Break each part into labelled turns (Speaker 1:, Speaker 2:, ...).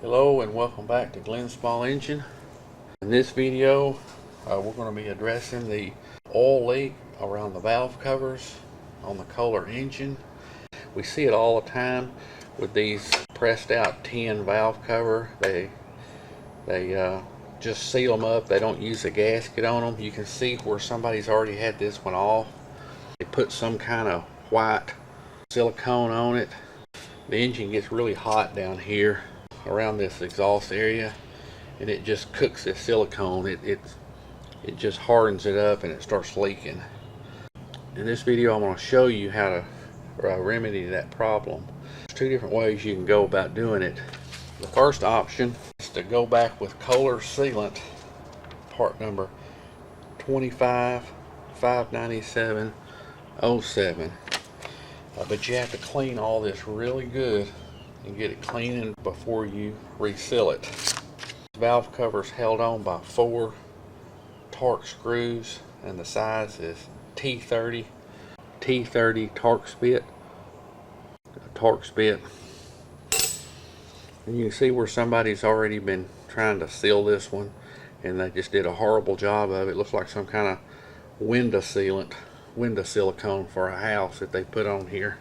Speaker 1: Hello and welcome back to Glenn's Small Engine. In this video we're going to be addressing the oil leak around the valve covers on the KOHLER engine. We see it all the time with these pressed out tin valve cover. They just seal them up. They don't use a gasket on them. You can see where somebody's already had this one off. They put some kind of white silicone on it. The engine gets really hot down here around this exhaust area, and it just cooks this silicone. It just hardens it up and it starts leaking. In this video I'm going to show you how to remedy that problem. There's two different ways you can go about doing it. The first option is to go back with KOHLER sealant, part number 2559707, but you have to clean all this really good and get it cleaning before you reseal it. The valve cover is held on by 4 Torx screws, and the size is T30 Torx bit. And you can see where somebody's already been trying to seal this one, and they just did a horrible job of it. It looks like some kind of window silicone for a house that they put on here.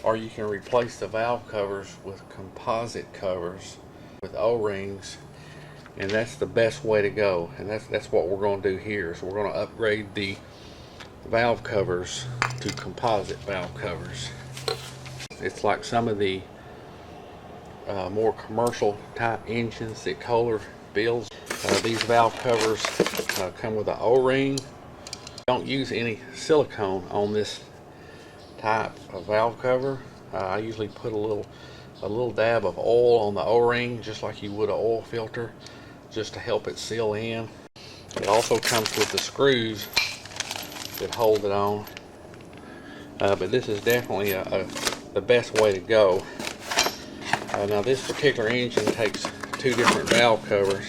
Speaker 1: Or you can replace the valve covers with composite covers with O-rings, and that's the best way to go. And that's what we're going to do here. So we're going to upgrade the valve covers to composite valve covers. It's like some of the more commercial type engines that KOHLER builds. These valve covers come with an O-ring. Don't use any silicone on this type of valve cover. I usually put a little dab of oil on the O-ring, just like you would an oil filter, just to help it seal in. It also comes with the screws that hold it on, but this is definitely the best way to go. Now this particular engine takes 2 different valve covers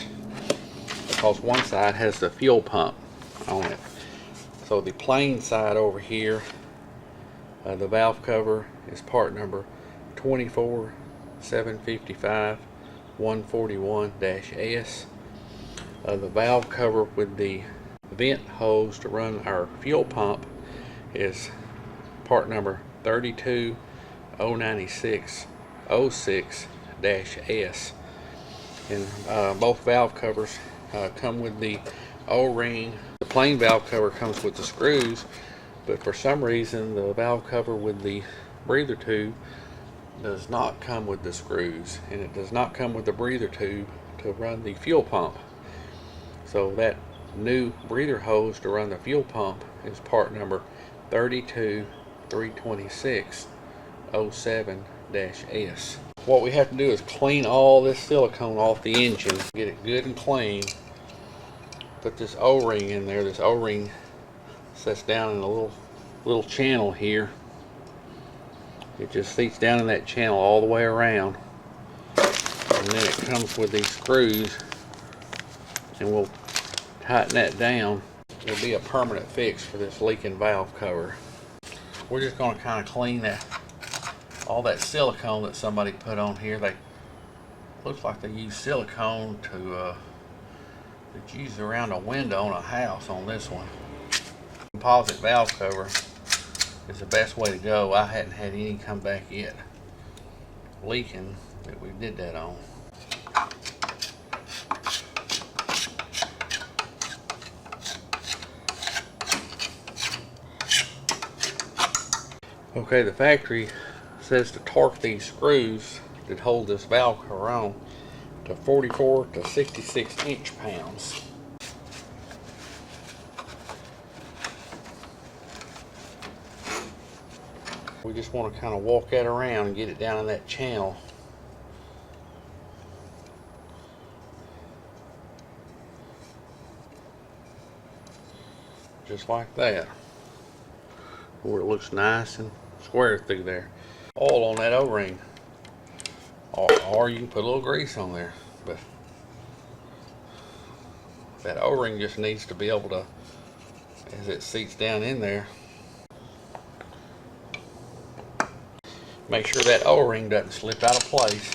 Speaker 1: because one side has the fuel pump on it. So the plain side over here, the valve cover is part number 24755-141-S. The valve cover with the vent hose to run our fuel pump is part number 32096-06-S. And both valve covers come with the O-ring. The plain valve cover comes with the screws, but for some reason the valve cover with the breather tube does not come with the screws, and it does not come with the breather tube to run the fuel pump. So that new breather hose to run the fuel pump is part number 32326-07-S. What we have to do is clean all this silicone off the engine, get it good and clean. Put this O-ring in there. This O-ring sets down in a little channel here. It just seats down in that channel all the way around, and then it comes with these screws, and we'll tighten that down. It'll be a permanent fix for this leaking valve cover. We're just going to kind of clean all that silicone that somebody put on here. They looks like they use silicone to that's used around a window on a house on this one. Composite valve cover is the best way to go. I hadn't had any come back yet leaking that we did that on. Okay, the factory says to torque these screws that hold this valve cover on to 44 to 66 inch-pounds. We just want to kind of walk that around and get it down in that channel. Just like that, where it looks nice and square through there. Oil on that O-ring, or you can put a little grease on there, but that O-ring just needs to be able to, as it seats down in there, make sure that O-ring doesn't slip out of place.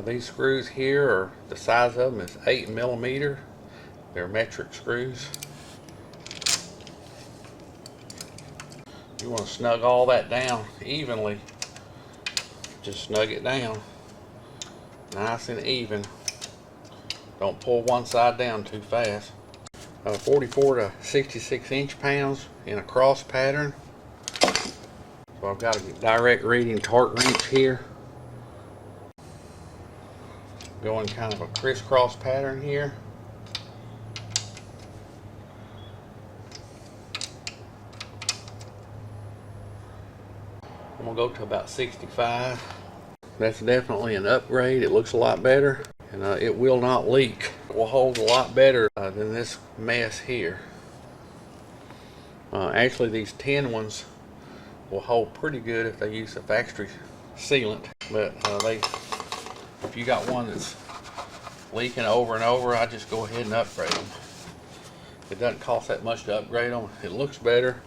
Speaker 1: These screws here are, the size of them is 8mm. They're metric screws. You want to snug all that down evenly. Just snug it down nice and even. Don't pull one side down too fast. 44 to 66 inch-pounds in a cross pattern. So I've got a direct reading torque wrench here. Going kind of a crisscross pattern here. I'm gonna go to about 65. That's definitely an upgrade. It looks a lot better, and it will not leak. It will hold a lot better than this mess here. Actually, these tin ones will hold pretty good if they use a factory sealant, but if you got one that's leaking over and over, I just go ahead and upgrade them. It doesn't cost that much to upgrade them. It looks better,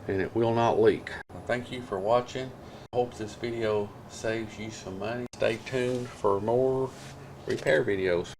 Speaker 1: and it will not leak. Thank you for watching. I hope this video saves you some money. Stay tuned for more repair videos.